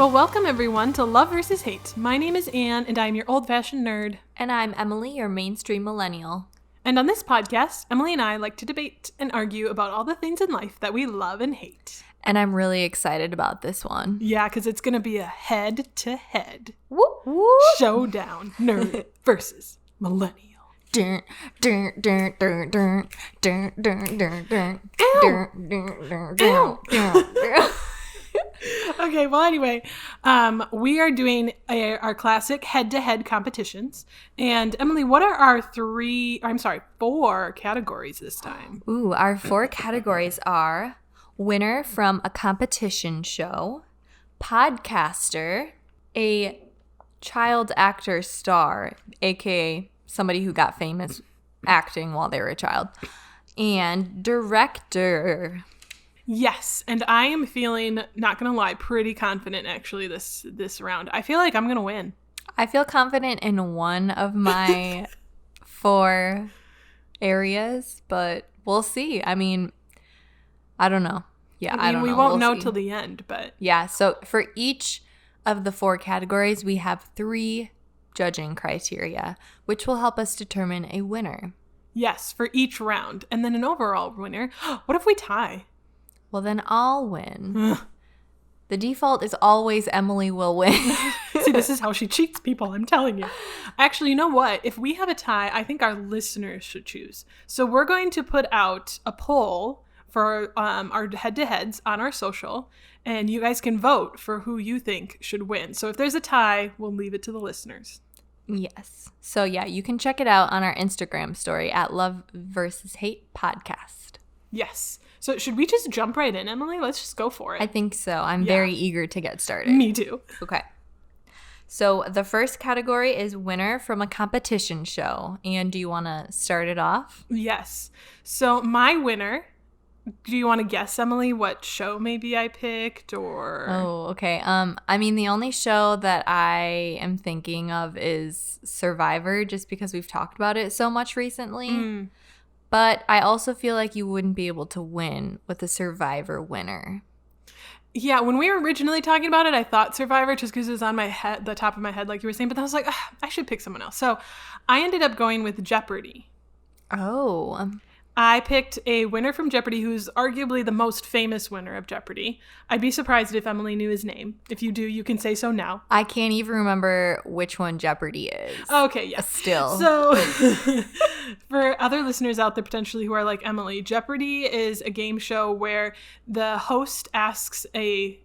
Well, welcome everyone to Love vs. Hate. My name is Anne, and I'm your old-fashioned nerd. And I'm Emily, your mainstream millennial. And on this podcast, Emily and I like to debate and argue about all the things in life that we love and hate. And I'm really excited about this one. Yeah, because it's going to be a head-to-head Whoop, whoop. showdown, nerd versus millennial. Dun, dun, dun, dun, dun, dun, dun, dun, dun, Ew. dun, dun, Ew. dun. Okay, well, anyway, we are doing our classic head-to-head competitions. And Emily, what are our four categories this time? Ooh, our four categories are winner from a competition show, podcaster, a child actor star, aka somebody who got famous acting while they were a child, and director. Yes, and I am feeling, not gonna lie, pretty confident actually this round. I feel like I'm gonna win. I feel confident in one of my four areas, but we'll see. I mean, I don't know. Yeah, I don't know. We won't know see. till the end, but Yeah, so for each of the four categories, we have 3 judging criteria, which will help us determine a winner. yes, for each round, and then an overall winner. What if we tie? Well, then I'll win. The default is always Emily will win. See, this is how she cheats people, I'm telling you. Actually, you know what? If we have a tie, I think our listeners should choose. So we're going to put out a poll for our head-to-heads on our social, and you guys can vote for who you think should win. So if there's a tie, we'll leave it to the listeners. Yes. So yeah, you can check it out on our Instagram story at Love vs. Hate Podcast. Yes. So should we just jump right in, Emily? Let's just go for it. I think so. I'm very eager to get started. Me too. Okay. So the first category is winner from a competition show. And do you want to start it off? Yes. So my winner, do you want to guess, Emily, what show maybe I picked or? Oh, okay. I mean, the only show that I am thinking of is Survivor, just because we've talked about it so much recently. But I also feel like you wouldn't be able to win with a Survivor winner. Yeah, when we were originally talking about it, I thought Survivor just because it was on my head, the top of my head, like you were saying. But then I was like, I should pick someone else. So I ended up going with Jeopardy. Oh. I picked a winner from Jeopardy who's arguably the most famous winner of Jeopardy. I'd be surprised if Emily knew his name. If you do, you can say so now. I can't even remember which one Jeopardy is. Okay, yeah. Still. So for other listeners out there potentially who are like Emily, Jeopardy is a game show where the host asks he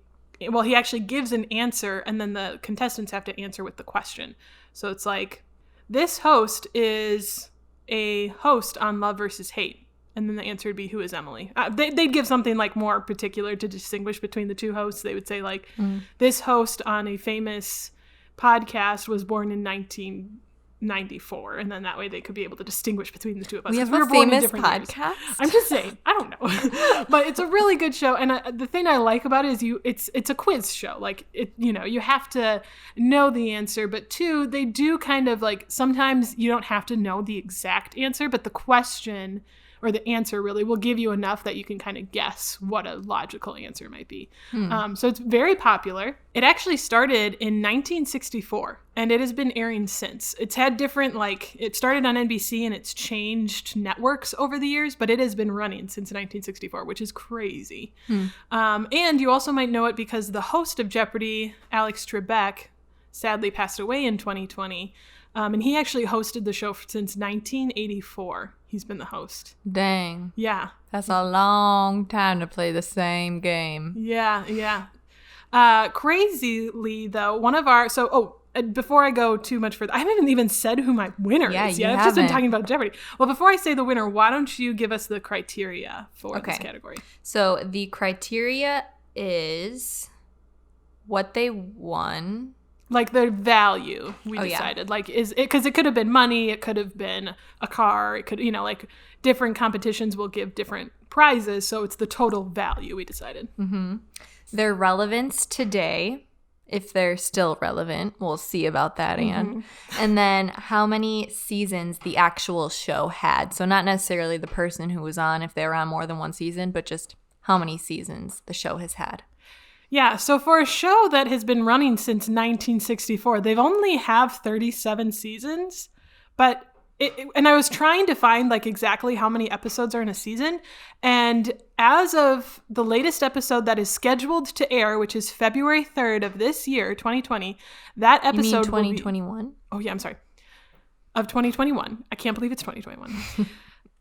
actually gives an answer and then the contestants have to answer with the question. So it's like, this host is a host on Love vs. Hate. And then the answer would be, who is Emily? They'd give something like more particular to distinguish between the two hosts. They would say like, this host on a famous podcast was born in 1994. And then that way they could be able to distinguish between the two of us. We have were a born in famous different podcast? years. I'm just saying. I don't know. But it's a really good show. And the thing I like about it is it's a quiz show. Like, you have to know the answer. But 2, they do kind of like, sometimes you don't have to know the exact answer, but the question or the answer really will give you enough that you can kind of guess what a logical answer might be. So it's very popular. It actually started in 1964 and it has been airing since. It's had different, it started on NBC and it's changed networks over the years, but it has been running since 1964, which is crazy. And you also might know it because the host of Jeopardy, Alex Trebek, sadly passed away in 2020. And he actually hosted the show since 1984. He's been the host. Dang. Yeah. That's a long time to play the same game. Yeah. Crazily, though, before I go too much further, I haven't even said who my winner is yet. I've just been talking about Jeopardy. Well, before I say the winner, why don't you give us the criteria for this category? So the criteria is what they won. Like their value, we decided. Like, is it, because it could have been money, it could have been a car, it could, like different competitions will give different prizes. So it's the total value we decided. Their relevance today, if they're still relevant, we'll see about that, Anne. And then how many seasons the actual show had. So not necessarily the person who was on, if they were on more than one season, but just how many seasons the show has had. Yeah, so for a show that has been running since 1964, they've only have 37 seasons, but and I was trying to find like exactly how many episodes are in a season, and as of the latest episode that is scheduled to air, which is February 3rd of this year, 2020, that episode You mean 2021? Oh yeah, I'm sorry. Of 2021. I can't believe it's 2021.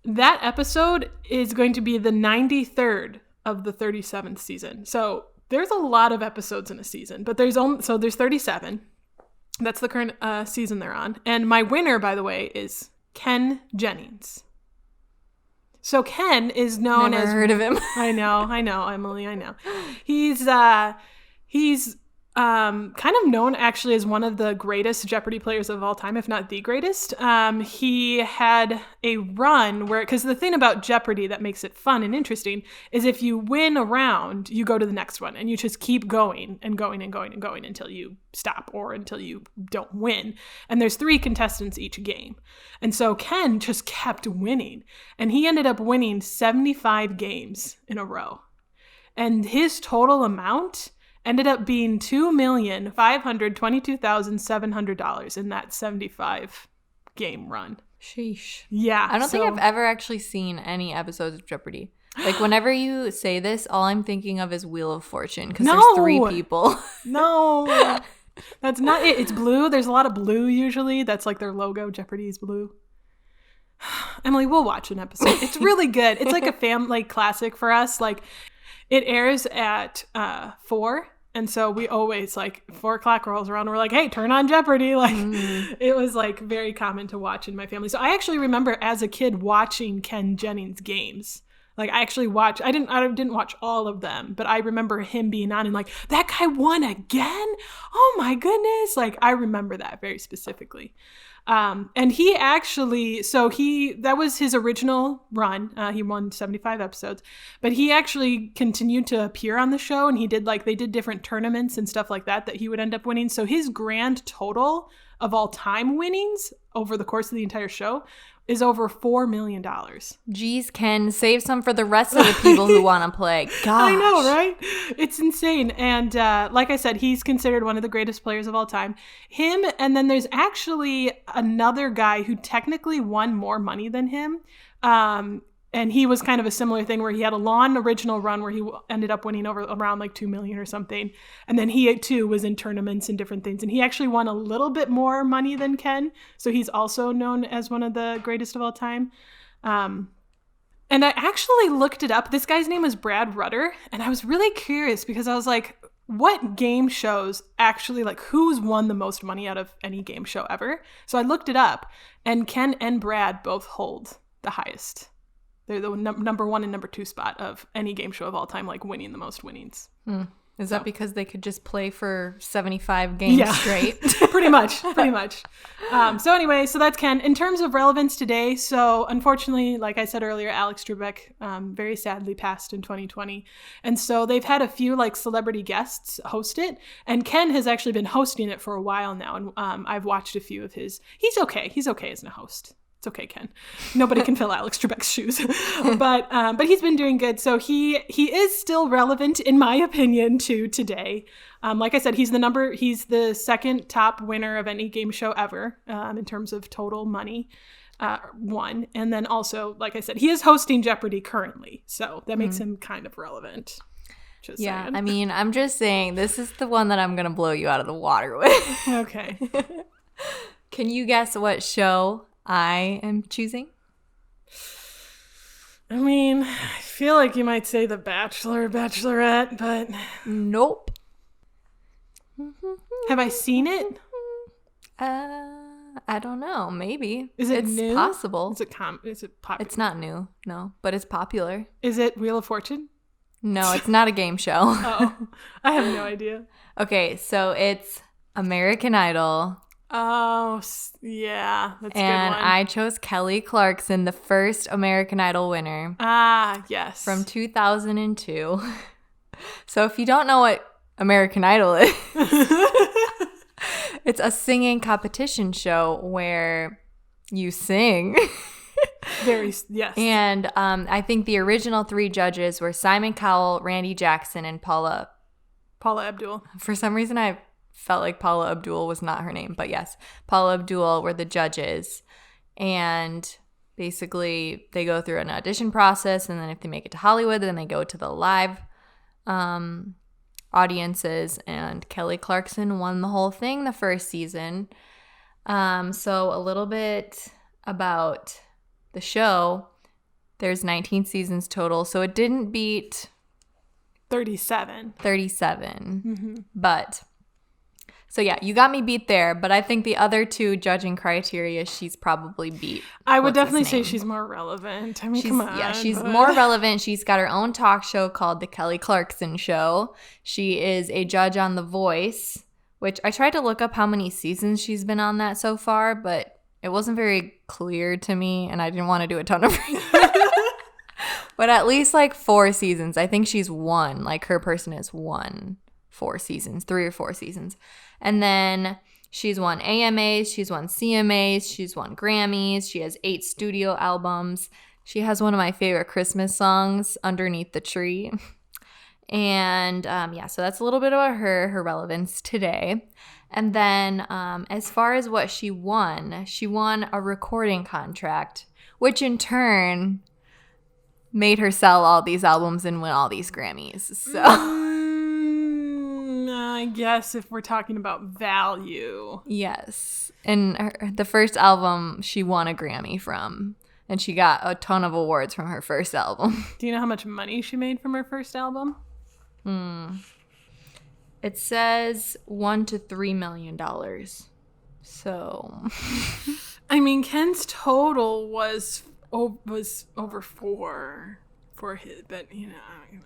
That episode is going to be the 93rd of the 37th season. So there's a lot of episodes in a season, but there's 37. That's the current season they're on. And my winner, by the way, is Ken Jennings. So Ken is known Never as... heard of him. I know, Emily, I know. He's kind of known actually as one of the greatest Jeopardy players of all time, if not the greatest. He had a run where, because the thing about Jeopardy that makes it fun and interesting is if you win a round, you go to the next one and you just keep going and going and going and going until you stop or until you don't win. And there's 3 contestants each game. And so Ken just kept winning, and he ended up winning 75 games in a row. And his total amount ended up being $2,522,700 in that 75 game run. Sheesh. Yeah. I don't think I've ever actually seen any episodes of Jeopardy. Like, whenever you say this, all I'm thinking of is Wheel of Fortune, because there's 3 people. No. That's not it. It's blue. There's a lot of blue usually. That's like their logo. Jeopardy's blue. Emily, we'll watch an episode. It's really good. It's like a family classic for us. Like, it airs at 4. And so we always, like, 4 o'clock rolls around and we're like, hey, turn on Jeopardy. Like, It was, like, very common to watch in my family. So I actually remember as a kid watching Ken Jennings games. Like, I actually watched, I didn't watch all of them, but I remember him being on and like, that guy won again? Oh my goodness. Like, I remember that very specifically. And he actually, that was his original run. He won 75 episodes, but he actually continued to appear on the show, and they did different tournaments and stuff like that he would end up winning. So his grand total of all time winnings over the course of the entire show is over $4 million. Geez, Ken, save some for the rest of the people who want to play. Gosh. I know, right? It's insane. And like I said, he's considered one of the greatest players of all time. Him, and then there's actually another guy who technically won more money than him. And he was kind of a similar thing where he had a long original run where he ended up winning around like $2 million or something. And then he too was in tournaments and different things. And he actually won a little bit more money than Ken. So he's also known as one of the greatest of all time. And I actually looked it up. This guy's name was Brad Rutter. And I was really curious because I was like, what game shows actually, like, who's won the most money out of any game show ever? So I looked it up, and Ken and Brad both hold the highest. They're the number 1 and number 2 spot of any game show of all time, like winning the most winnings. Is that because they could just play for 75 games straight? Pretty much. So anyway, so that's Ken. In terms of relevance today, so unfortunately, like I said earlier, Alex Trebek very sadly passed in 2020. And so they've had a few like celebrity guests host it. And Ken has actually been hosting it for a while now. And I've watched a few of his. He's okay. He's okay as a host. It's okay, Ken. Nobody can fill Alex Trebek's shoes, but he's been doing good. So he is still relevant, in my opinion, to today. Like I said, he's the second top winner of any game show ever in terms of total money won. And then also, like I said, he is hosting Jeopardy currently, so that makes him kind of relevant. Just saying. I mean, I'm just saying this is the one that I'm gonna blow you out of the water with. Okay. Can you guess what show I am choosing? I mean, I feel like you might say The Bachelor, Bachelorette, but... Nope. Have I seen it? I don't know. Maybe. Is it new? It's possible. Is it popular? It's not new, no, but it's popular. Is it Wheel of Fortune? No, it's not a game show. Oh, I have no idea. Okay, so it's American Idol. Oh, yeah. That's a and good one. I chose Kelly Clarkson, the first American Idol winner. Ah, yes. From 2002. So if you don't know what American Idol is, it's a singing competition show where you sing. Yes. And I think the original 3 judges were Simon Cowell, Randy Jackson, and Paula Paula Abdul. For some reason, I felt like Paula Abdul was not her name. But yes, Paula Abdul were the judges. And basically, they go through an audition process. And then if they make it to Hollywood, then they go to the live audiences. And Kelly Clarkson won the whole thing the first season. So a little bit about the show. There's 19 seasons total. So it didn't beat 37. Mm-hmm. But, so yeah, you got me beat there. But I think the other two judging criteria, she's probably beat. I would definitely say she's more relevant. I mean, come on. Yeah, she's more relevant. She's got her own talk show called The Kelly Clarkson Show. She is a judge on The Voice, which I tried to look up how many seasons she's been on that so far, but it wasn't very clear to me, and I didn't want to do a ton of research. But at least like 4 seasons. I think she's won. Like her person has won 4 seasons, 3 or 4 seasons. And then she's won AMAs, she's won CMAs, she's won Grammys. She has 8 studio albums. She has one of my favorite Christmas songs, Underneath the Tree. And yeah, so that's a little bit about her relevance today. And then as far as what she won a recording contract, which in turn made her sell all these albums and win all these Grammys. So I guess if we're talking about value. Yes. And the first album she won a Grammy from. And she got a ton of awards from her first album. Do you know how much money she made from her first album? It says $1 to $3 million. So I mean, Ken's total was over 4 for his, but you know,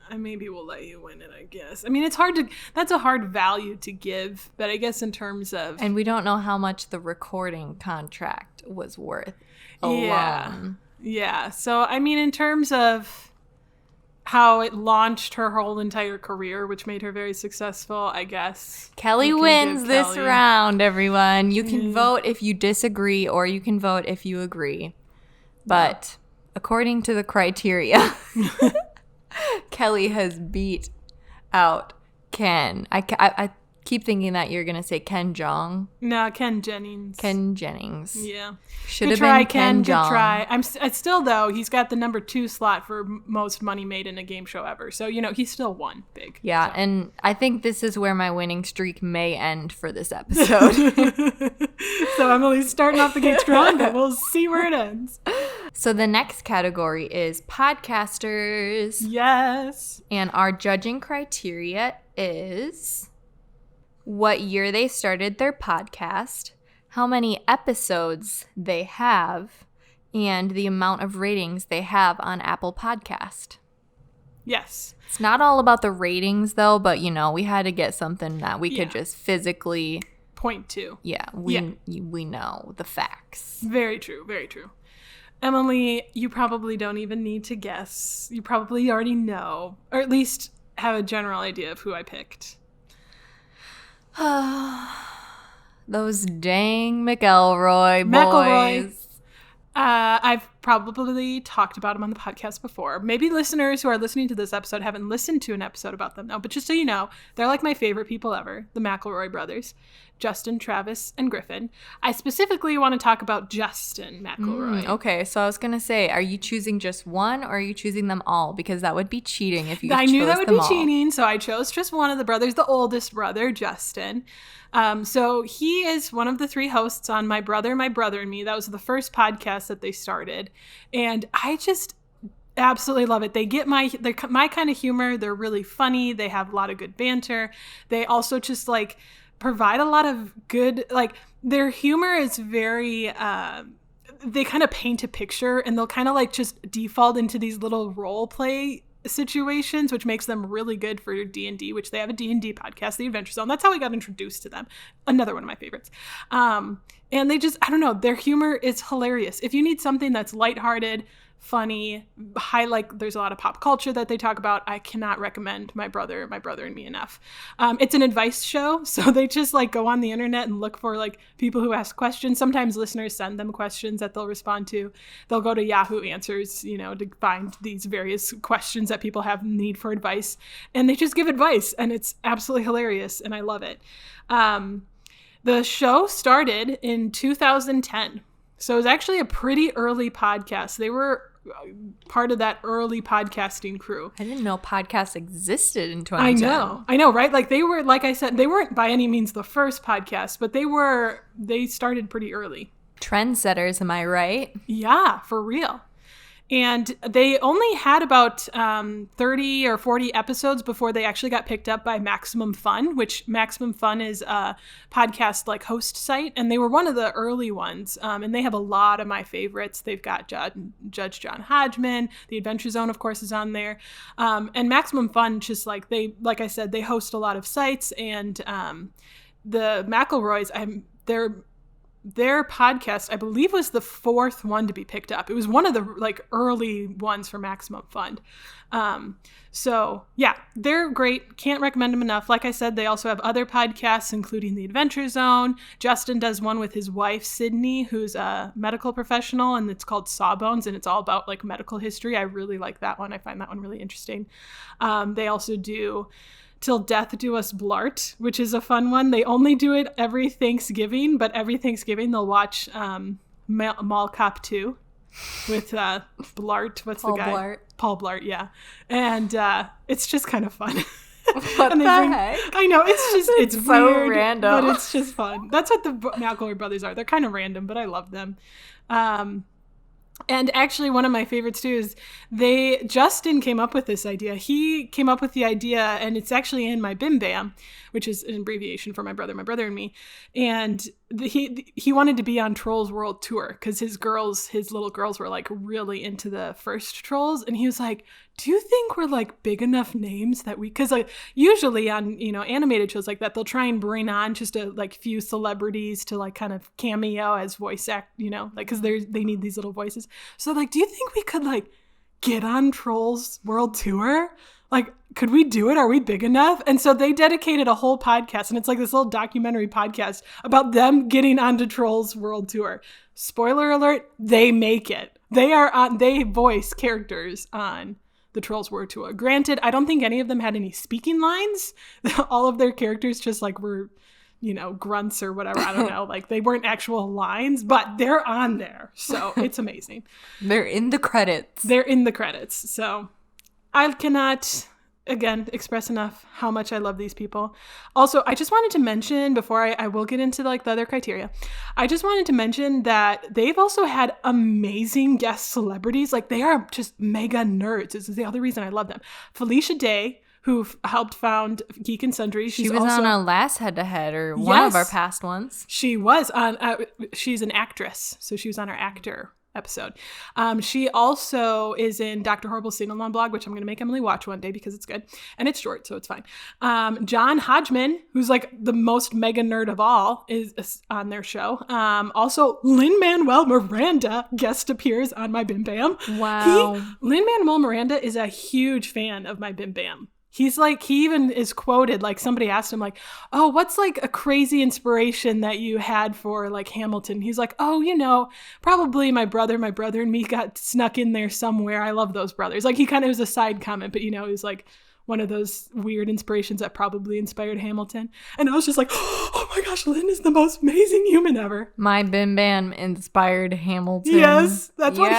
I maybe will let you win it, I guess. I mean, that's a hard value to give, but I guess in terms of, and we don't know how much the recording contract was worth alone. Yeah. So I mean, in terms of how it launched her whole entire career, which made her very successful, I guess. Kelly wins this round, everyone. You can vote if you disagree, or you can vote if you agree. But according to the criteria, Kelly has beat out Ken. I keep thinking that you're going to say Ken Jeong. No, Ken Jennings. Ken Jennings. Yeah. Should have been Ken Jeong. Good try. I'm still, though, he's got the number 2 slot for most money made in a game show ever. So, you know, he still won big. Yeah, so. And I think this is where my winning streak may end for this episode. So I'm at least starting off the gate strong, but we'll see where it ends. So the next category is podcasters. Yes. And our judging criteria is what year they started their podcast, how many episodes they have, and the amount of ratings they have on Apple Podcast. Yes. It's not all about the ratings, though, but, you know, we had to get something that we could just physically point to. Yeah, we know the facts. Very true, very true. Emily, you probably don't even need to guess. You probably already know, or at least have a general idea of who I picked. Those dang McElroy boys. I've probably talked about them on the podcast before. Maybe listeners who are listening to this episode haven't listened to an episode about them now, but just so you know, they're like my favorite people ever, the McElroy brothers, Justin, Travis, and Griffin. I specifically want to talk about Justin McElroy. Okay, so I was going to say, are you choosing just one or are you choosing them all? Because that would be cheating if you chose them all. I knew that would be cheating, so I chose just one of the brothers, the oldest brother, Justin. So he is one of the 3 hosts on My Brother, and Me. That was the first podcast that they started. And I just absolutely love it. They get my kind of humor. They're really funny. They have a lot of good banter. They also just like provide a lot of good, like their humor is very, they kind of paint a picture and they'll kind of like just default into these little role play situations, which makes them really good for D&D, which they have a D&D podcast, The Adventure Zone. That's how we got introduced to them. Another one of my favorites. And they just, I don't know, their humor is hilarious. If you need something that's lighthearted, funny, there's a lot of pop culture that they talk about. I cannot recommend My Brother and Me enough. It's an advice show, so they just like go on the internet and look for like people who ask questions. Sometimes listeners send them questions that they'll respond to. They'll go to Yahoo Answers, to find these various questions that people have need for advice, and they just give advice, and it's absolutely hilarious, and I love it. The show started in 2010. So it was actually a pretty early podcast. They were part of that early podcasting crew. I didn't know podcasts existed in 2010. I know, right? Like they were, like I said, they weren't by any means the first podcast, but they started pretty early. Trendsetters, am I right? Yeah, for real. And they only had about 30 or 40 episodes before they actually got picked up by Maximum Fun, which Maximum Fun is a podcast like host site. And they were one of the early ones. And they have a lot of my favorites. They've got Judge John Hodgman. The Adventure Zone, of course, is on there. And Maximum Fun, just like I said, they host a lot of sites. And the McElroys, their podcast, I believe, was the fourth one to be picked up. It was one of the like early ones for Maximum Fun. So yeah, they're great. Can't recommend them enough. Like I said, they also have other podcasts, including The Adventure Zone. Justin does one with his wife, Sydney, who's a medical professional, and it's called Sawbones, and it's all about like medical history. I really like that one. I find that one really interesting. They also do Till Death Do Us Blart, which is a fun one. They only do it every Thanksgiving, but every Thanksgiving they'll watch Mall Cop 2 with Blart. What's Paul the guy? Blart. Paul Blart, yeah. And it's just kind of fun. What the heck? I know, it's so weird, random. but it's just fun. That's what the McElroy brothers are. They're kind of random, but I love them. And actually, one of my favorites, too, is Justin came up with this idea. He came up with the idea, and it's actually in my Bim Bam, which is an abbreviation for my brother and me. And he wanted to be on Trolls World Tour because his little girls were like really into the first Trolls. And he was like, do you think we're like big enough names that because like usually on, animated shows like that, they'll try and bring on just a like few celebrities to like kind of cameo as voice act, like because they need these little voices. So like, do you think we could like get on Trolls World Tour? Like, could we do it? Are we big enough? And so they dedicated a whole podcast, and it's like this little documentary podcast about them getting onto Trolls World Tour. Spoiler alert, they make it. They voice characters on the Trolls World Tour. Granted, I don't think any of them had any speaking lines. All of their characters just like were, grunts or whatever. I don't know. Like they weren't actual lines, but they're on there. So it's amazing. They're in the credits. So I cannot, again, express enough how much I love these people. Also, I just wanted to mention, before I will get into like the other criteria, I just wanted to mention that they've also had amazing guest celebrities. Like they are just mega nerds. This is the other reason I love them. Felicia Day, who helped found Geek and Sundry. She was on a last head-to-head or one of our past ones. She was on, she's an actress. So she was on our actor episode. She also is in Dr. Horrible's Sing-Along blog, which I'm going to make Emily watch one day because it's good. And it's short, so it's fine. John Hodgman, who's like the most mega nerd of all, is on their show. Also, Lin-Manuel Miranda guest appears on my Bim Bam. Wow. Lin-Manuel Miranda is a huge fan of my Bim Bam. He's like, he even is quoted, like somebody asked him like, oh, what's like a crazy inspiration that you had for like Hamilton? He's like, oh, probably my brother and me got snuck in there somewhere. I love those brothers. Like he kind of was a side comment, but it was like one of those weird inspirations that probably inspired Hamilton. And I was just like, oh my gosh, Lynn is the most amazing human ever. My Bim Bam inspired Hamilton. Yes, that's what he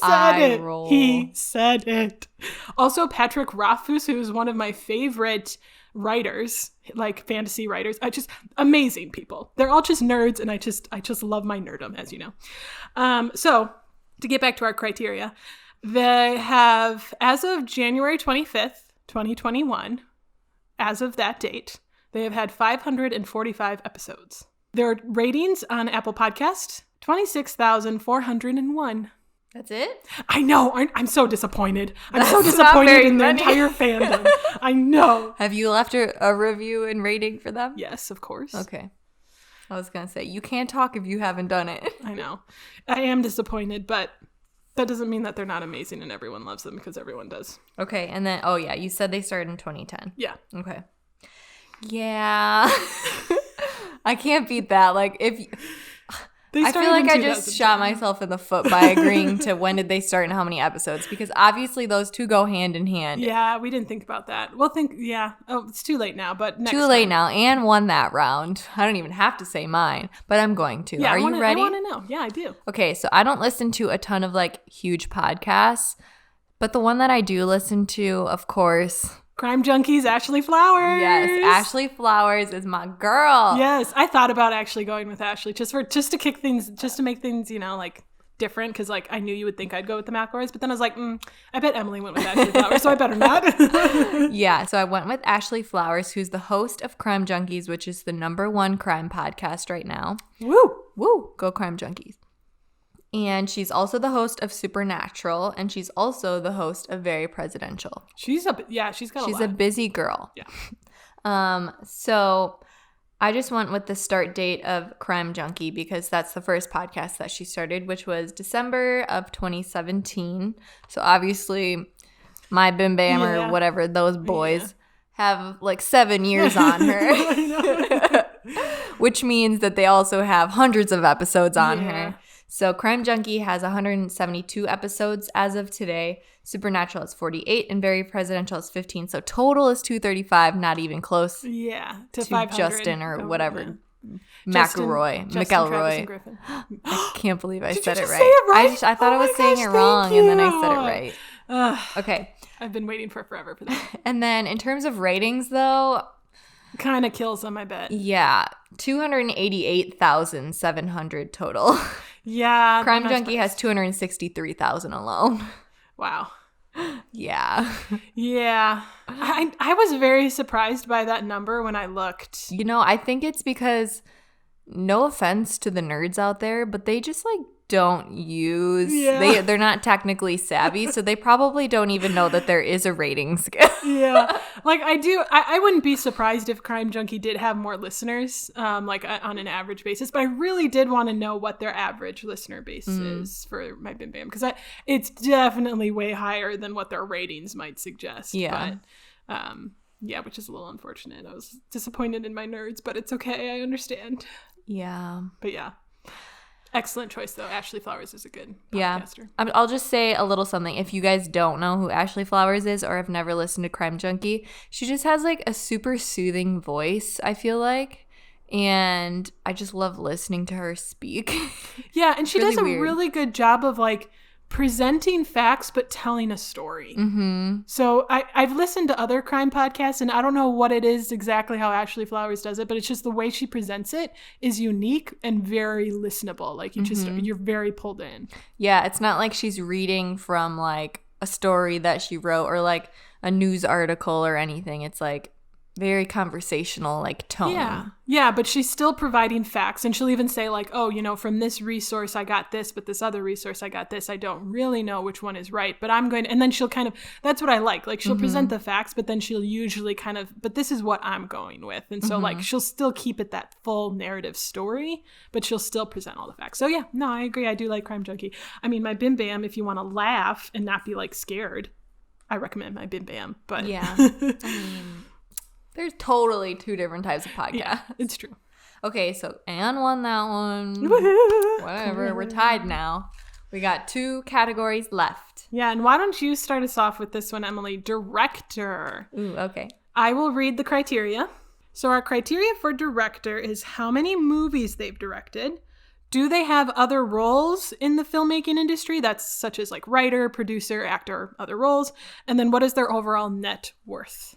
said. He said it. Also, Patrick Rothfuss, who is one of my favorite writers, like fantasy writers. Amazing people. They're all just nerds, and I just love my nerdom, as you know. So to get back to our criteria, they have, as of January 25th, 2021, as of that date, they have had 545 episodes. Their ratings on Apple Podcast, 26,401. That's it? I know. I'm so disappointed. I'm so disappointed in the entire fandom. I know. Have you left a review and rating for them? Yes, of course. Okay. I was going to say, you can't talk if you haven't done it. I know. I am disappointed, but That doesn't mean that they're not amazing and everyone loves them, because everyone does. Okay, and then, you said they started in 2010. Yeah. Okay. Yeah. I can't beat that. Like, I feel like I just shot myself in the foot by agreeing to when did they start and how many episodes, because obviously those two go hand in hand. Yeah, we didn't think about that. Oh, it's too late now, but next Too late now. Anne won that round. I don't even have to say mine, but I'm going to. Yeah, Are you ready? I want to know. Yeah, I do. Okay, so I don't listen to a ton of like huge podcasts, but the one that I do listen to, of course, Crime Junkies, Ashley Flowers. Yes, Ashley Flowers is my girl. Yes, I thought about actually going with Ashley just to make things, like different, because like I knew you would think I'd go with the McElroys, but then I was like, I bet Emily went with Ashley Flowers, so I better not. Yeah, so I went with Ashley Flowers, who's the host of Crime Junkies, which is the #1 crime podcast right now. Woo! Woo! Go Crime Junkies. And she's also the host of Supernatural, and she's also the host of Very Presidential. She's a busy girl. Yeah. So I just went with the start date of Crime Junkie because that's the first podcast that she started, which was December of 2017. So obviously my Bim Bam or whatever, those boys have like 7 years on her, which means that they also have hundreds of episodes on her. So Crime Junkie has 172 episodes as of today. Supernatural is 48 and Very Presidential is 15. So total is 235, not even close. Yeah, to 500. Justin or whatever. Yeah. McElroy. I can't believe I said it right. Say it right. I thought I was saying it wrong and then I said it right. Okay. I've been waiting forever for that. And then in terms of ratings though, kind of kills them, I bet. Yeah, 288,700 total. Yeah. Crime Junkie has 263,000 alone. Wow. Yeah. Yeah. I was very surprised by that number when I looked. I think it's because, no offense to the nerds out there, but they just like don't use they're not technically savvy, so they probably don't even know that there is a rating scale. Yeah, like I wouldn't be surprised if Crime Junkie did have more listeners, like on an average basis, but I really did want to know what their average listener base is for my Bim Bam, because it's definitely way higher than what their ratings might suggest. But which is a little unfortunate. I was disappointed in my nerds, but it's okay, I understand. But excellent choice, though. Ashley Flowers is a good podcaster. I'll just say a little something. If you guys don't know who Ashley Flowers is or have never listened to Crime Junkie, she just has like a super soothing voice, I feel like. And I just love listening to her speak. Yeah, and she does a really good job of like presenting facts but telling a story. Mm-hmm. So I've listened to other crime podcasts, and I don't know what it is exactly how Ashley Flowers does it, but it's just the way she presents it is unique and very listenable. Like you're very pulled in. Yeah, it's not like she's reading from like a story that she wrote or like a news article or anything. It's like very conversational, like tone. Yeah, but she's still providing facts, and she'll even say like, oh, from this resource I got this, but this other resource I got this. I don't really know which one is right, but I'm going to, and then she'll kind of, that's what I like she'll present the facts, but then she'll usually kind of, but this is what I'm going with. And so like she'll still keep it that full narrative story, but she'll still present all the facts. So yeah, no, I agree. I do like Crime Junkie. I mean, my Bim Bam, if you want to laugh and not be like scared, I recommend my Bim Bam. But yeah, I mean, there's totally two different types of podcasts. Yeah, it's true. Okay, so Anne won that one. Whatever, we're tied now. We got 2 categories left. Yeah, and why don't you start us off with this one, Emily? Director. Ooh, okay. I will read the criteria. So our criteria for director is how many movies they've directed. Do they have other roles in the filmmaking industry? That's such as like writer, producer, actor, other roles. And then what is their overall net worth?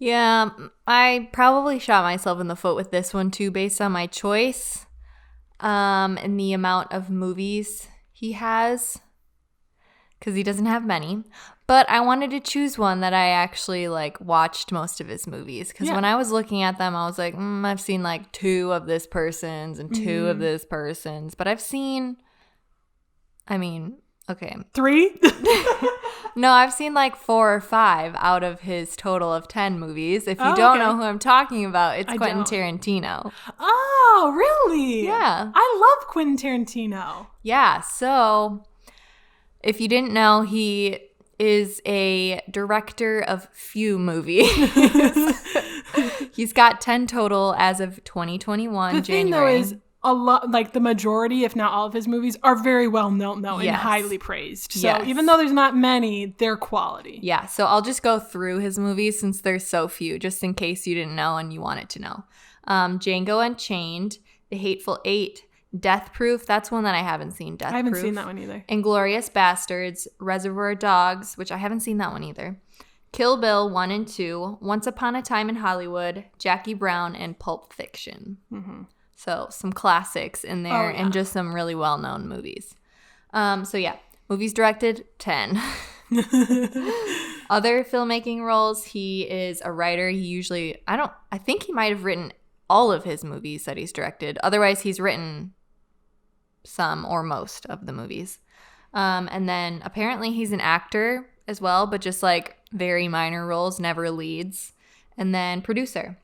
Yeah, I probably shot myself in the foot with this one too based on my choice and the amount of movies he has, because he doesn't have many. But I wanted to choose one that I actually like watched most of his movies, because when I was looking at them, I was like, I've seen like 2 of this person's and 2 of this person's, but I've seen, okay. 3? No, I've seen like 4 or 5 out of his total of 10 movies. If you don't know who I'm talking about, it's Quentin Tarantino. Oh, really? Yeah. I love Quentin Tarantino. Yeah, so If you didn't know, he is a director of few movies. He's got 10 total as of 2021 The January. thing, though, is a lot, like the majority, if not all of his movies, are very well known, though, and Yes. highly praised. So Yes. even though there's not many, they're quality. Yeah, so I'll just go through his movies since there's so few, just in case you didn't know and you wanted to know. Django Unchained, The Hateful Eight, Death Proof. That's one that I haven't seen. Death Proof. I haven't seen that one either. Inglourious Bastards, Reservoir Dogs, which I haven't seen that one either. Kill Bill 1 and 2, Once Upon a Time in Hollywood, Jackie Brown, and Pulp Fiction. Mm-hmm. So some classics in there yeah. and just some really well-known movies. So yeah, movies directed, 10. Other filmmaking roles, he is a writer. I think he might have written all of his movies that he's directed. Otherwise, he's written some or most of the movies. And then apparently he's an actor as well, but just like very minor roles, never leads. And then producer.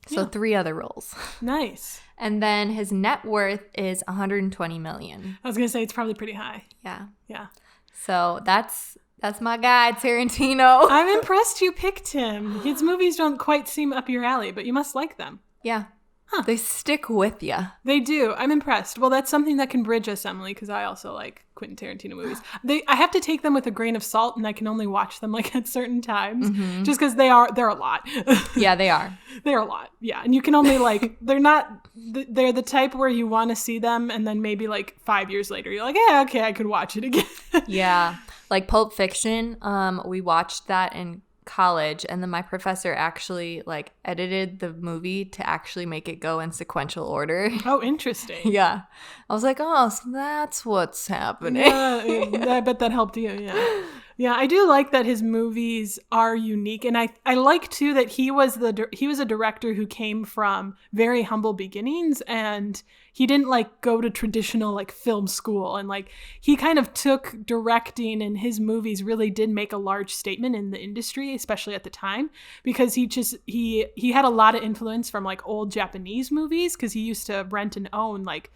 So 3 other roles. Nice. And then his net worth is $120 million. I was going to say it's probably pretty high. Yeah. Yeah. So that's my guy, Tarantino. I'm impressed you picked him. His movies don't quite seem up your alley, but you must like them. Yeah. Huh. They stick with you. They do. I'm impressed. Well, that's something that can bridge us, Emily, because I also like Quentin Tarantino movies. I have to take them with a grain of salt, and I can only watch them like at certain times, just because they're a lot. Yeah, they are. They're a lot. Yeah, and you can only they're the type where you want to see them, and then maybe like 5 years later, you're like, yeah, okay, I could watch it again. Yeah, like Pulp Fiction. We watched that in college, and then my professor actually like edited the movie to actually make it go in sequential order. Oh, interesting. Yeah, I was like, oh, so that's what's happening. Yeah, I bet that helped you. Yeah, I do like that his movies are unique, and I like too that he was a director who came from very humble beginnings, and he didn't like go to traditional like film school, and like he kind of took directing, and his movies really did make a large statement in the industry, especially at the time, because he had a lot of influence from like old Japanese movies, because he used to rent and own like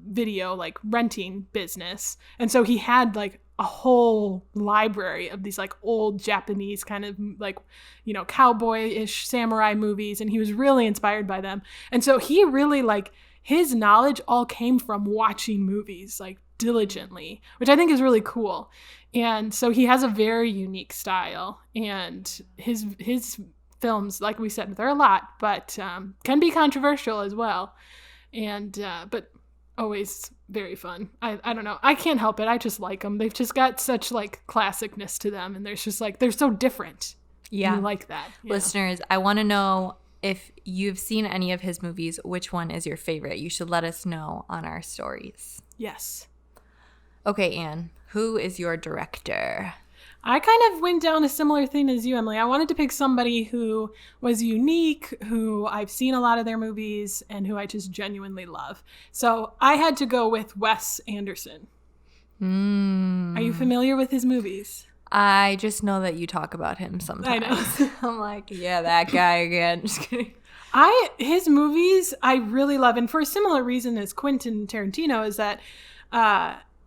video like renting business, and so he had like a whole library of these like old Japanese kind of like, you know, cowboy-ish samurai movies, and he was really inspired by them. And so he really like his knowledge all came from watching movies like diligently, which I think is really cool. And so he has a very unique style, and his films, like we said, they're a lot, but can be controversial as well. And but always very fun. I don't know. I can't help it. I just like them. They've just got such like classicness to them, and there's just like they're so different. Yeah, you like that. Listeners, I want to know if you've seen any of his movies. Which one is your favorite? You should let us know on our stories. Yes. Okay, Anne, who is your director? I kind of went down a similar thing as you, Emily. I wanted to pick somebody who was unique, who I've seen a lot of their movies, and who I just genuinely love. So I had to go with Wes Anderson. Are you familiar with his movies? I just know that you talk about him sometimes. I know. I'm like, yeah, that guy again. Just kidding. His movies I really love, and for a similar reason as Quentin Tarantino, is that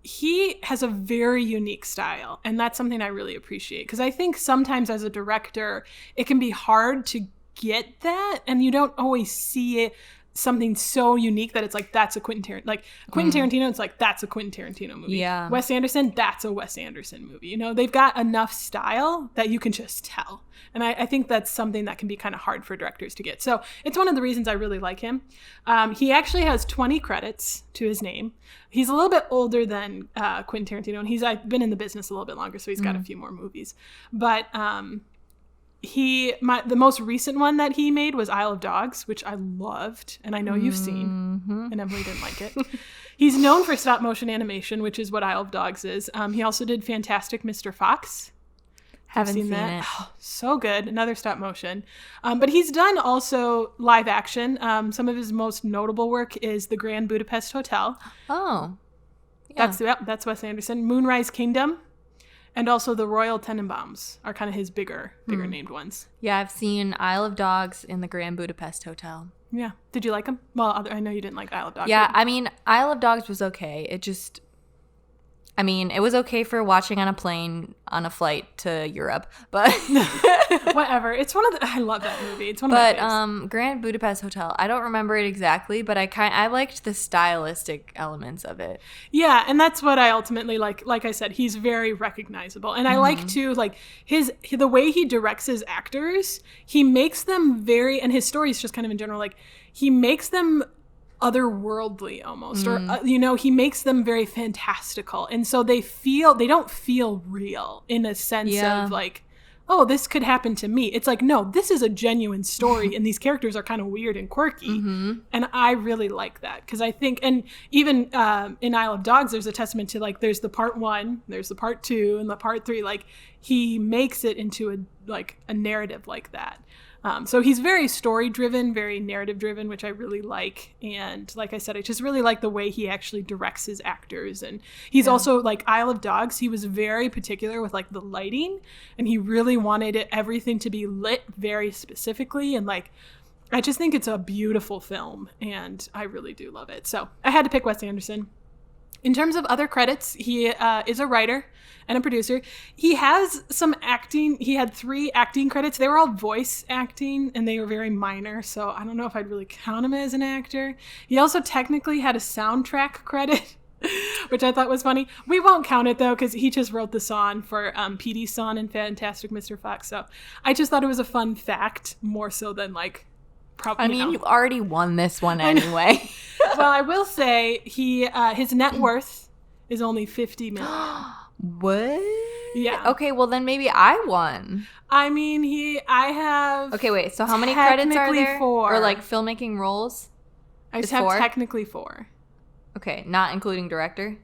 he has a very unique style, and that's something I really appreciate, because I think sometimes as a director it can be hard to get that, and you don't always see it something so unique that it's like that's a Quentin Tarantino, it's like that's a Quentin Tarantino movie. Yeah. Wes Anderson, that's a Wes Anderson movie. You know, they've got enough style that you can just tell. And I think that's something that can be kind of hard for directors to get. So it's one of the reasons I really like him. He actually has 20 credits to his name. He's a little bit older than Quentin Tarantino, and he's been in the business a little bit longer, so he's got a few more movies. But the most recent one that he made was Isle of Dogs, which I loved, and I know you've seen, and Emily didn't like it. He's known for stop motion animation, which is what Isle of Dogs is. He also did Fantastic Mr. Fox. Haven't seen that. it. Oh, so good. Another stop motion. But he's done also live action. Some of his most notable work is The Grand Budapest Hotel. Oh. Yeah. That's Wes Anderson. Moonrise Kingdom. And also The Royal Tenenbaums are kind of his bigger named ones. Yeah, I've seen Isle of Dogs in the Grand Budapest Hotel. Yeah. Did you like them? Well, I know you didn't like Isle of Dogs. Yeah, I mean, Isle of Dogs was okay. It just, I mean, it was okay for watching on a plane on a flight to Europe, but Whatever. It's one of the. I love that movie. It's one of my faves. Grand Budapest Hotel. I don't remember it exactly, but I liked the stylistic elements of it. Yeah, and that's what I ultimately like. Like I said, he's very recognizable, and I like to like the way he directs his actors. He makes them very, and his stories just kind of in general, like he makes them otherworldly almost, or he makes them very fantastical, and so they don't feel real in a sense of like, oh, this could happen to me. It's like, no, this is a genuine story, and these characters are kind of weird and quirky, and I really like that because I think, and even in Isle of Dogs, there's a testament to like, there's the part 1, there's the part 2, and the part 3. Like he makes it into a narrative like that. So he's very story-driven, very narrative-driven, which I really like. And like I said, I just really like the way he actually directs his actors. And he's also, like Isle of Dogs, he was very particular with like the lighting. And he really wanted everything to be lit very specifically. And like, I just think it's a beautiful film. And I really do love it. So I had to pick Wes Anderson. In terms of other credits, he is a writer and a producer. He has some acting. He had 3 acting credits. They were all voice acting, and they were very minor, so I don't know if I'd really count him as an actor. He also technically had a soundtrack credit, which I thought was funny. We won't count it, though, because he just wrote the song for Petey's song in Fantastic Mr. Fox, so I just thought it was a fun fact, more so than, like, I mean, you already won this one anyway. Well, I will say his net worth is only $50 million. What? Yeah. Okay, well then maybe I won. I mean, I have. Okay, wait. So how many credits are there? 4. Or like filmmaking roles? I just have 4? Technically 4. Okay, not including director?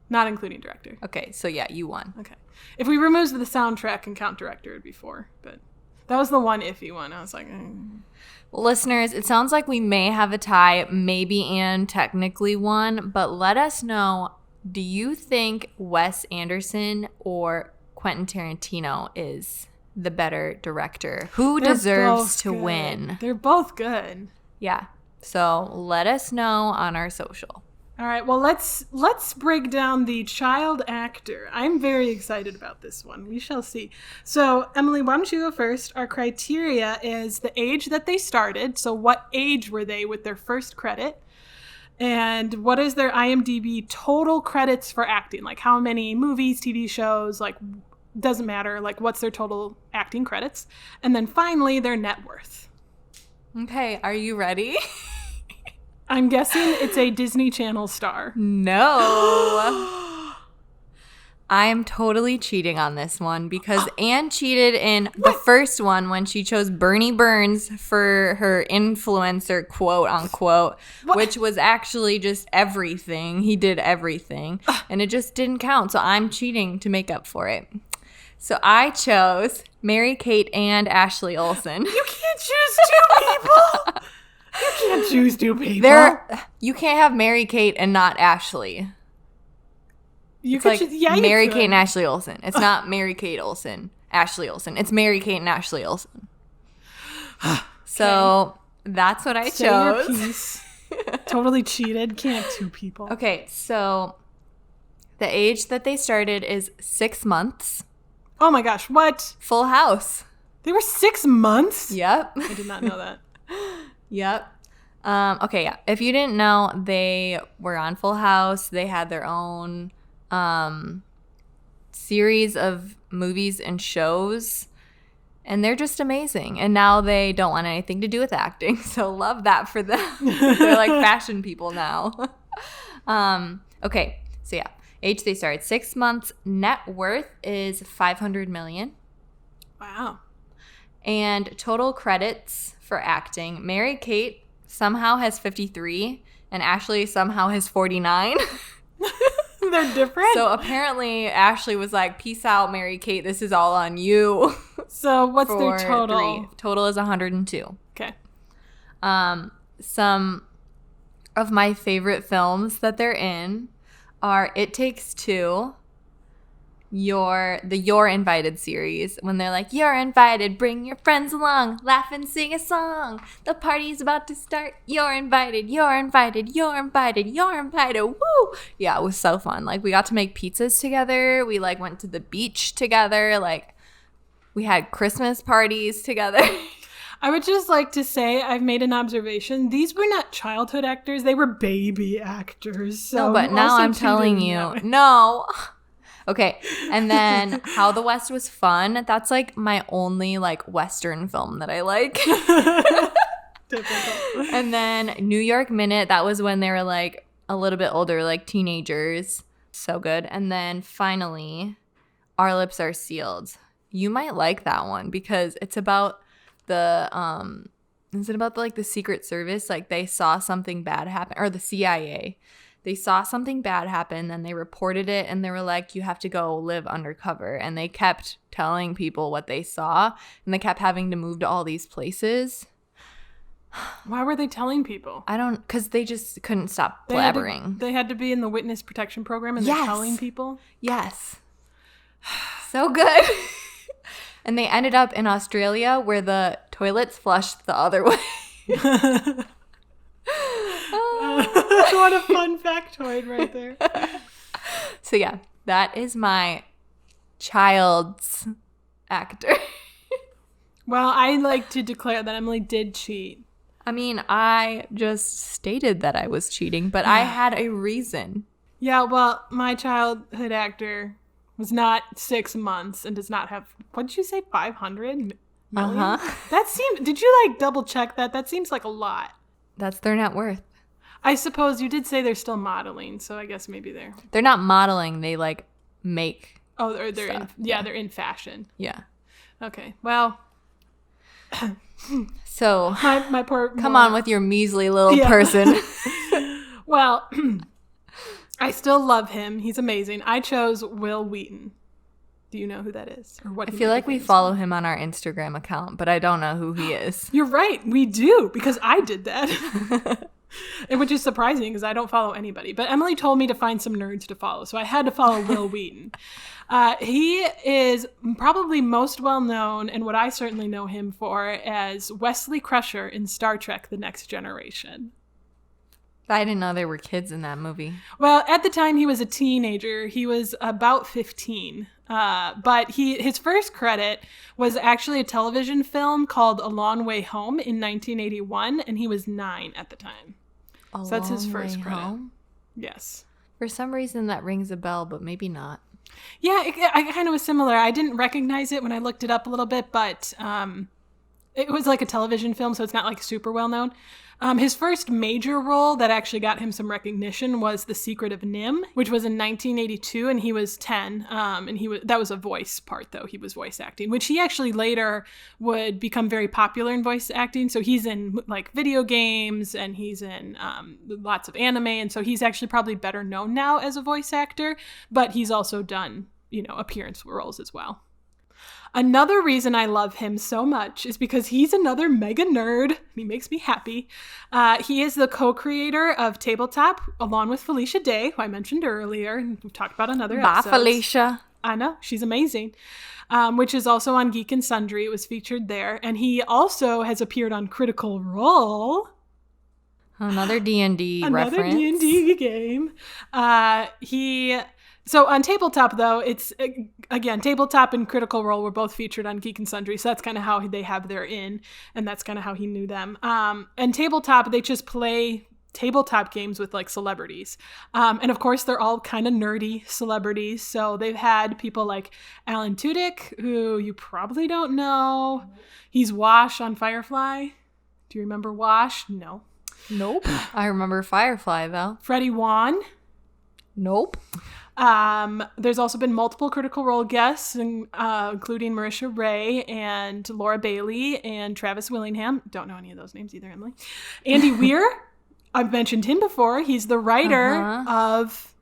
Not including director. Okay, so yeah, you won. Okay. If we remove the soundtrack and count director, it'd be 4. But that was the one iffy one. I was like, Listeners, it sounds like we may have a tie. Maybe Anne technically won, but let us know. Do you think Wes Anderson or Quentin Tarantino is the better director? Who deserves to win? They're both good. Yeah. So let us know on our social. All right. Well, let's break down the child actor. I'm very excited about this one. We shall see. So, Emily, why don't you go first? Our criteria is the age that they started. So, what age were they with their first credit? And what is their IMDb total credits for acting? Like how many movies, TV shows, like doesn't matter. Like what's their total acting credits? And then finally, their net worth. Okay, are you ready? I'm guessing it's a Disney Channel star. No. I am totally cheating on this one because Anne cheated in the first one when she chose Bernie Burns for her influencer, quote unquote, which was actually just everything. He did everything, and it just didn't count. So I'm cheating to make up for it. So I chose Mary-Kate and Ashley Olsen. You can't choose 2 people. You can't choose 2 people. You can't have Mary-Kate and not Ashley. You it's could like Mary-Kate and Ashley Olsen. It's not Mary-Kate Olsen, Ashley Olsen. It's Mary-Kate and Ashley Olsen. So that's what I chose. Your piece. Totally cheated. Can't 2 people. Okay, so the age that they started is 6 months. Oh my gosh, what? Full House. They were 6 months? Yep. I did not know that. Yep. Okay, yeah. If you didn't know, they were on Full House. They had their own series of movies and shows, and they're just amazing. And now they don't want anything to do with acting, so love that for them. They're like fashion people now. Okay, so yeah, age they started 6 months. Net worth is $500 million. Wow. And total credits for acting, Mary-Kate somehow has 53 and Ashley somehow has 49. They're different. So apparently Ashley was like, peace out, Mary-Kate. This is all on you. So what's their total? 3. Total is 102. Okay. Some of my favorite films that they're in are It Takes Two, You're Invited series, when they're like, you're invited, bring your friends along, laugh and sing a song, the party's about to start, you're invited, you're invited, you're invited, you're invited, woo. Yeah, it was so fun. Like, we got to make pizzas together, we like went to the beach together, like we had Christmas parties together. I would just like to say, I've made an observation. These were not childhood actors, they were baby actors. So no, but now I'm telling you, no. Okay, and then How the West Was Fun. That's like my only like Western film that I like. Typical. And then New York Minute. That was when they were like a little bit older, like teenagers. So good. And then finally, Our Lips Are Sealed. You might like that one because it's about the is it about the Secret Service? Like they saw something bad happen, or the CIA. They saw something bad happen, and they reported it, and they were like, you have to go live undercover. And they kept telling people what they saw, and they kept having to move to all these places. Why were they telling people? Because they just couldn't stop blabbering. They had to be in the witness protection program, and they're telling people? Yes. So good. And they ended up in Australia where the toilets flushed the other way. What a fun factoid right there. So yeah, that is my child's actor. Well, I like to declare that Emily did cheat. I mean, I just stated that I was cheating, but I had a reason. Yeah, well, my childhood actor was not 6 months and does not have, what did you say, 500 million? That seemed, did you like double check that? That seems like a lot. That's their net worth. I suppose you did say they're still modeling, so I guess maybe they're not modeling. They like make. Oh, they're stuff. they're in fashion. Yeah. Okay. Well. So my poor. Come on with your measly little person. Well, I still love him. He's amazing. I chose Will Wheaton. Do you know who that is? Or what? I feel like we follow him on our Instagram account, but I don't know who he is. You're right. We do, because I did that. And which is surprising because I don't follow anybody. But Emily told me to find some nerds to follow, so I had to follow Will Wheaton. He is probably most well known, and what I certainly know him for, as Wesley Crusher in Star Trek: The Next Generation. I didn't know there were kids in that movie. Well, at the time he was a teenager. He was about 15. But his first credit was actually a television film called A Long Way Home in 1981, and he was 9 at the time. So that's his first credit. Home? Yes. For some reason that rings a bell, but maybe not. Yeah, I kind of was similar. I didn't recognize it when I looked it up a little bit, but it was like a television film, so it's not like super well known. His first major role that actually got him some recognition was The Secret of Nim, which was in 1982, and he was 10. And that was a voice part, though. He was voice acting, which he actually later would become very popular in voice acting. So he's in like video games, and he's in lots of anime, and so he's actually probably better known now as a voice actor. But he's also done, appearance roles as well. Another reason I love him so much is because he's another mega nerd. He makes me happy. He is the co-creator of Tabletop, along with Felicia Day, who I mentioned earlier, and we've talked about another episode. Bye, Felicia. I know, she's amazing. Which is also on Geek and Sundry. It was featured there. And he also has appeared on Critical Role. Another D&D reference. Another D&D game. So on Tabletop, though, it's, again, Tabletop and Critical Role were both featured on Geek and Sundry, so that's kind of how they have their in, and that's kind of how he knew them. And Tabletop, they just play tabletop games with, like, celebrities. And, of course, they're all kind of nerdy celebrities, so they've had people like Alan Tudyk, who you probably don't know. He's Wash on Firefly. Do you remember Wash? No. Nope. I remember Firefly, though. Freddie Wan. Nope. There's also been multiple Critical Role guests, including Marisha Ray and Laura Bailey and Travis Willingham. Don't know any of those names either, Emily. Andy Weir. I've mentioned him before. He's the writer of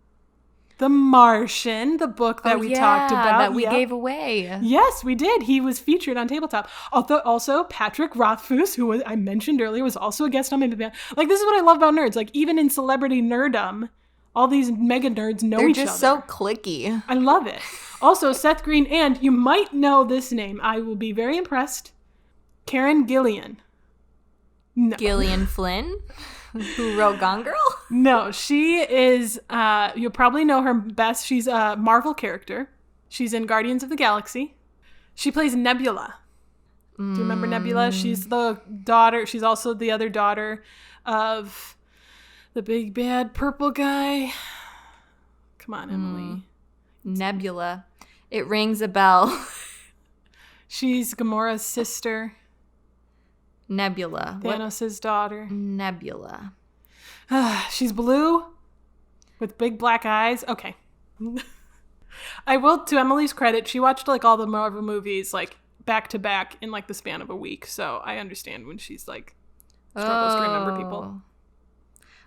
The Martian, the book that we talked about. That we gave away. Yes, we did. He was featured on Tabletop. Also, Patrick Rothfuss, who I mentioned earlier, was also a guest on Maybe. Like, this is what I love about nerds. Like, even in celebrity nerdom, All these mega nerds know They're each other. just so cliquey. I love it. Also, Seth Green, and you might know this name. I will be very impressed. Karen Gillan. No. Gillian Flynn, who wrote Gone Girl? No, she is, you'll probably know her best. She's a Marvel character. She's in Guardians of the Galaxy. She plays Nebula. Do you remember Nebula? She's the daughter. She's also the other daughter of the big bad purple guy. Come on, Emily. Nebula. It rings a bell. She's Gamora's sister. Nebula. Thanos' daughter. Nebula. She's blue with big black eyes. Okay. I will, to Emily's credit, she watched like all the Marvel movies like back to back in like the span of a week. So I understand when she's like struggles to remember people.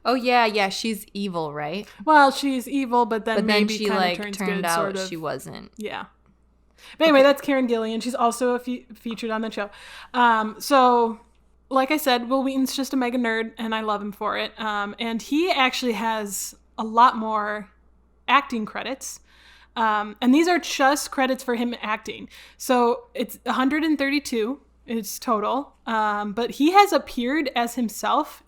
Oh yeah, she's evil, right? Well, she's evil, but then maybe she kind like of turns turned good, out sort of. she wasn't. Yeah. But anyway, that's Karen Gillan. She's also featured on the show. So, like I said, Will Wheaton's just a mega nerd, and I love him for it. And he actually has a lot more acting credits. And these are just credits for him acting. So it's 132 is total. But he has appeared as himself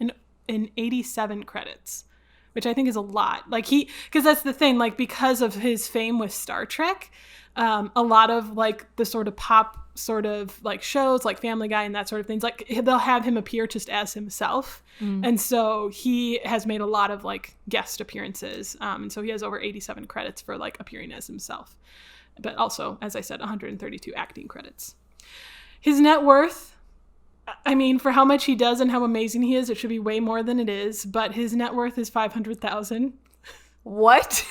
in 87 credits, which I think is a lot. Like because that's the thing, like because of his fame with Star Trek, a lot of like the sort of pop sort of like shows like Family Guy and that sort of things, like they'll have him appear just as himself. And so he has made a lot of like guest appearances. And so he has over 87 credits for like appearing as himself, but also, as I said, 132 acting credits. His net worth, I mean, for how much he does and how amazing he is, it should be way more than it is, but his net worth is $500,000. What?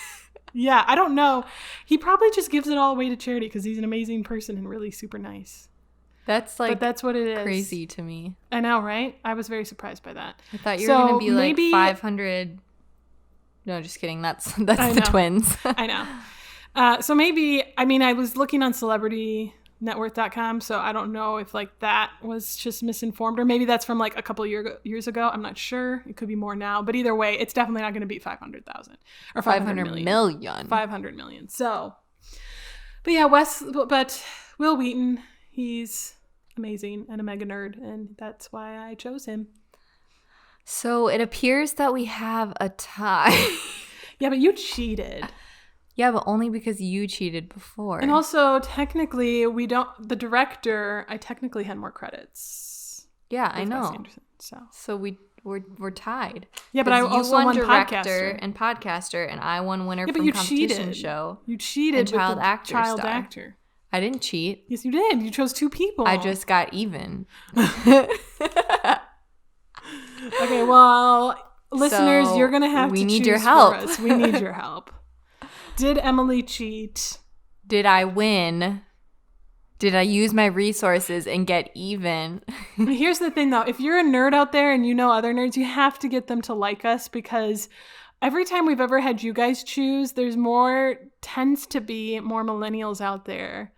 Yeah, I don't know. He probably just gives it all away to charity because he's an amazing person and really super nice. That's like, but that's what it is. Crazy to me. I know, right? I was very surprised by that. I thought you were going to be like 500. No, just kidding. That's the twins. I know. So maybe, I mean, I was looking on celebritynetworth.com, so I don't know if like that was just misinformed, or maybe that's from like a couple years ago. I'm not sure. It could be more now, but either way, it's definitely not going to beat 500,000 or 500 million. 500 million. So, but yeah, but Will Wheaton, he's amazing and a mega nerd, and that's why I chose him. So it appears that we have a tie. Yeah, but you cheated. Yeah, but only because you cheated before. And also, technically, the director, I technically had more credits. Yeah, I know. Anderson, so we're tied. Yeah, but I also won director podcaster. And podcaster, and I won winner from competition cheated. Show. You cheated and child with actor child star. actor. I didn't cheat. Yes, you did. You chose two people. I just got even. Okay, well, listeners, you're going to have to choose your help. For us. We need your help. Did Emily cheat? Did I win? Did I use my resources and get even? Here's the thing, though. If you're a nerd out there and you know other nerds, you have to get them to like us, because every time we've ever had you guys choose, tends to be more millennials out there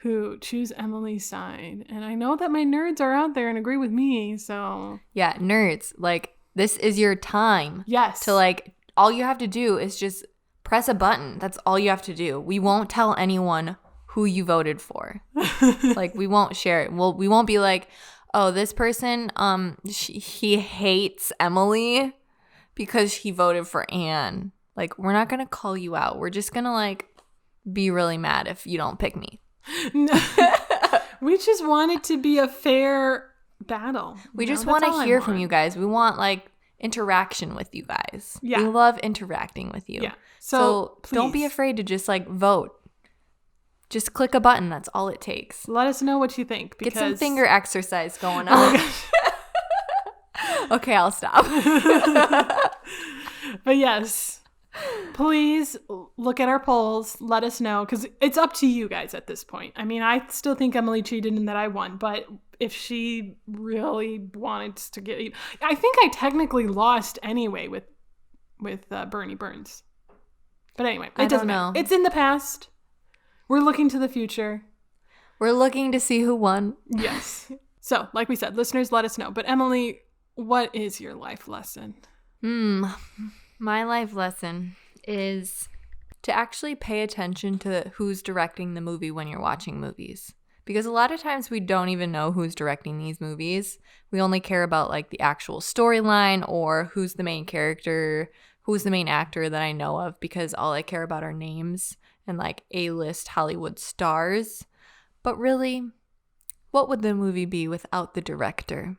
who choose Emily's side. And I know that my nerds are out there and agree with me, so. Yeah, nerds. Like, this is your time. Yes. To, like, all you have to do is just press a button. That's all you have to do. We won't tell anyone who you voted for. Like, we won't share it. We won't be like, oh, this person, he hates Emily because he voted for Anne. Like, we're not going to call you out. We're just going to, like, be really mad if you don't pick me. We just want it to be a fair battle. We just want to hear from you guys. We want, like, interaction with you guys. Yeah. We love interacting with you. Yeah. So don't be afraid to just, like, vote. Just click a button. That's all it takes. Let us know what you think. Get some finger exercise going on. Okay, I'll stop. But yes, please look at our polls. Let us know, because it's up to you guys at this point. I mean, I still think Emily cheated and that I won, but if she really wanted to get, I think I technically lost anyway with Bernie Burns. But anyway, it doesn't matter. It's in the past. We're looking to the future. We're looking to see who won. Yes. So, like we said, listeners, let us know. But Emily, what is your life lesson? My life lesson is to actually pay attention to who's directing the movie when you're watching movies. Because a lot of times we don't even know who's directing these movies. We only care about like the actual storyline or who's the main character, who's the main actor that I know of, because all I care about are names and like A-list Hollywood stars. But really, what would the movie be without the director?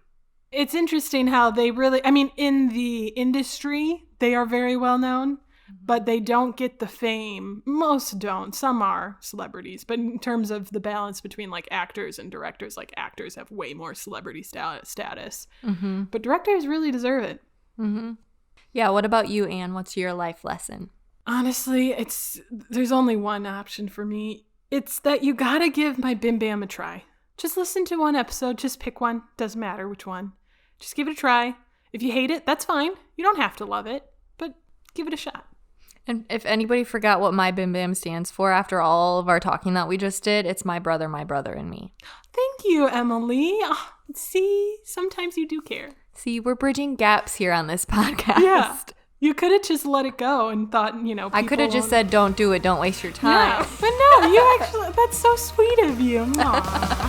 It's interesting how they really, I mean, in the industry, they are very well known, but they don't get the fame. Most don't. Some are celebrities. But in terms of the balance between like actors and directors, like actors have way more celebrity status. Mm-hmm. But directors really deserve it. Mm-hmm. Yeah, what about you, Anne? What's your life lesson? Honestly, there's only one option for me. It's that you gotta give my Bim Bam a try. Just listen to one episode. Just pick one. Doesn't matter which one. Just give it a try. If you hate it, that's fine. You don't have to love it, but give it a shot. And if anybody forgot what My Bim Bam stands for after all of our talking that we just did, it's my brother, and me. Thank you, Emily. Oh, see, sometimes you do care. See, we're bridging gaps here on this podcast. Yeah. You could have just let it go and thought, I could have just said, don't do it, don't waste your time. Yeah, but no, you actually, that's so sweet of you. Aww.